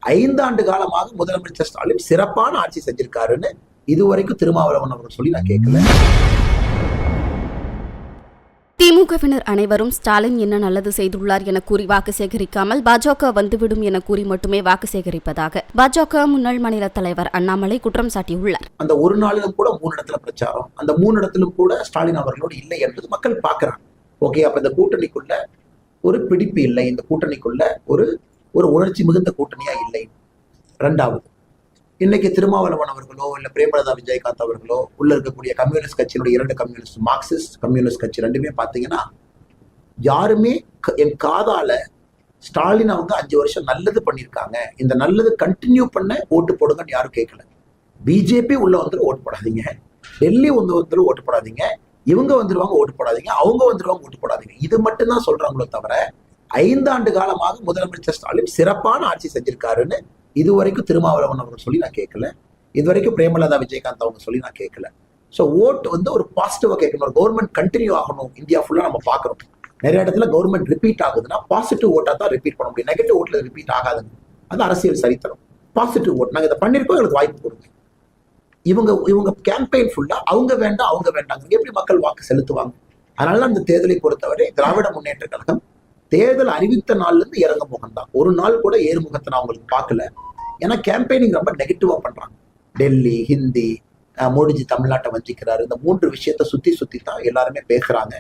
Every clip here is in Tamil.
5 ஆண்டு காலமாக முதலமைச்சர் ஸ்டாலின் சிறப்பான ஆட்சி செஞ்சிருக்காருன்னு இதுவரைக்கும் திருமாவளவன் அவர்கள் சொல்லி நான் கேட்கல. திமுகவினர் அனைவரும் ஸ்டாலின் என்ன நல்லது செய்துள்ளார் என கூறி வாக்கு சேகரிக்காமல் பாஜக வந்துவிடும் என கூறி மட்டுமே வாக்கு சேகரிப்பதாக பாஜக முன்னாள் மாநில தலைவர் அண்ணாமலை குற்றம் சாட்டியுள்ளார். அந்த ஒரு நாளிலும் கூட 3 இடத்துல பிரச்சாரம், அந்த 3 இடத்திலும் கூட ஸ்டாலின் அவர்களோடு இல்லை என்பது மக்கள் பார்க்கிறாங்க. ஓகே, அப்ப இந்த கூட்டணிக்குள்ள ஒரு பிடிப்பு இல்லை, இந்த கூட்டணிக்குள்ள ஒரு உணர்ச்சி மிகுந்த கூட்டணியா இல்லை. 2வது, இன்னைக்கு திருமாவளவன் அவர்களோ இல்ல பிரேமலதா விஜயகாந்த் அவர்களோ உள்ள இருக்கக்கூடிய கம்யூனிஸ்ட் கட்சியினுடைய 2 கம்யூனிஸ்ட், மார்க்சிஸ்ட் கம்யூனிஸ்ட் கட்சி ரெண்டுமே பாத்தீங்கன்னா யாருமே என் காதால ஸ்டாலின் அவங்க 5 வருஷம் நல்லது பண்ணியிருக்காங்க, இந்த நல்லது கண்டினியூ பண்ண ஓட்டு போடுங்கன்னு யாரும் கேட்கல. பிஜேபி உள்ள வந்துடும் ஓட்டு போடாதீங்க, டெல்லி வந்துடும் ஓட்டு போடாதீங்க, இவங்க வந்துருவாங்க ஓட்டு போடாதீங்க, அவங்க வந்துருவாங்க ஓட்டு போடாதீங்க, இது மட்டும்தான் சொல்றாங்களோ தவிர 5 ஆண்டு காலமாக முதலமைச்சர் ஸ்டாலின் சிறப்பான ஆட்சி செஞ்சிருக்காருன்னு இதுவரைக்கும் திருமாவளவன் அவர்கள் சொல்லி நான் கேட்கல. இதுவரைக்கும் பிரேமலதா விஜயகாந்த் அவங்க சொல்லி நான் கேட்கல. ஸோ ஓட்டு ஒரு பாசிட்டிவா கேட்கணும், ஒரு கவர்மெண்ட் கண்டினியூ ஆகணும். இந்தியா ஃபுல்லா நம்ம பார்க்கறோம், நிறைய இடத்துல கவர்மெண்ட் ரிப்பீட் ஆகுதுன்னா பாசிட்டிவ் ஓட்டா தான் ரிப்பீட் பண்ண முடியும், நெகட்டிவ் ஓட்ல ரிப்பீட் ஆகாதுங்க. அது அரசியல் சரித்திரம். பாசிட்டிவ் ஓட், நாங்கள் இதை பண்ணிருக்கோம், எங்களுக்கு வாய்ப்பு கொடுங்க. இவங்க கேம்பெயின் ஃபுல்லா அவங்க வேண்டாம் அவங்க வேண்டாங்க, எப்படி மக்கள் வாக்கு செலுத்துவாங்க? அதனால அந்த தேர்தலை பொறுத்தவரை திராவிட முன்னேற்ற கழகம் தேர்தல் அறிவித்த நாள்ல இருந்து இறங்க முகம் தான். ஒரு நாள் கூட ஏறுமுகத்தை நான் உங்களுக்கு பார்க்கல. ஏன்னா கேம்பெயினிங் ரொம்ப நெகட்டிவா பண்றாங்க. டெல்லி, ஹிந்தி, மோடிஜி தமிழ்நாட்டை வஞ்சிக்கிறாரு, இந்த 3 விஷயத்த சுத்தி தான் எல்லாருமே பேசுறாங்க.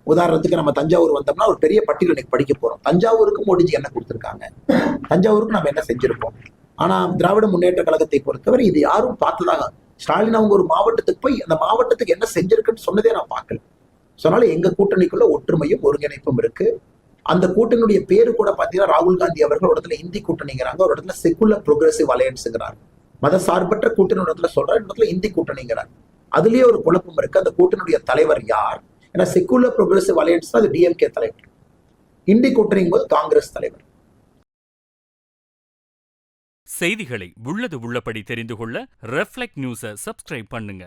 உதாரணத்துக்கு நம்ம தஞ்சாவூர் வந்தோம்னா ஒரு பெரிய பட்டியல் இன்னைக்கு படிக்க போறோம். தஞ்சாவூருக்கு மோடிஜி என்ன கொடுத்துருக்காங்க, தஞ்சாவூருக்கு நம்ம என்ன செஞ்சிருப்போம். ஆனா திராவிட முன்னேற்ற கழகத்தை பொறுத்தவரை இது யாரும் பார்த்துதாங்க. ஸ்டாலின் அவங்க ஒரு மாவட்டத்துக்கு போய் அந்த மாவட்டத்துக்கு என்ன செஞ்சிருக்குன்னு சொன்னதே நான் பார்க்கல. சொன்னால எங்க கூட்டணிக்குள்ள ஒற்றுமையும் ஒருங்கிணைப்பும் இருக்கு. அந்த கூட்டணியுடைய பேரு கூட பாத்தீங்கன்னா ராகுல் காந்தி அவர்கள் ஒரு இடத்துல இந்தி கூட்டணிங்கிறாங்க, ஒரு இடத்துல செக்குலர் ப்ரோக்ரசிவ் அலையன்ஸ்ங்கிறாங்க. மத சார்பற்ற கூட்டணி இடத்துல சொல்ற இடத்துல இந்தி கூட்டணிங்கிறாங்க. அதுலயே ஒரு குழப்பம் இருக்கு. அந்த கூட்டணியுடைய தலைவர் யார்? ஏன்னா செக்குலர் ப்ரோக்ரசிவ் அலையன்ஸ் அது டிஎம்கே தலைவர், இந்தி கூட்டணிங்கும் போது காங்கிரஸ் தலைவர். செய்திகளை உள்ளது உள்ளபடி தெரிந்து கொள்ள ரெஃப்ளெக்ட் நியூஸை சப்ஸ்கிரைப் பண்ணுங்க.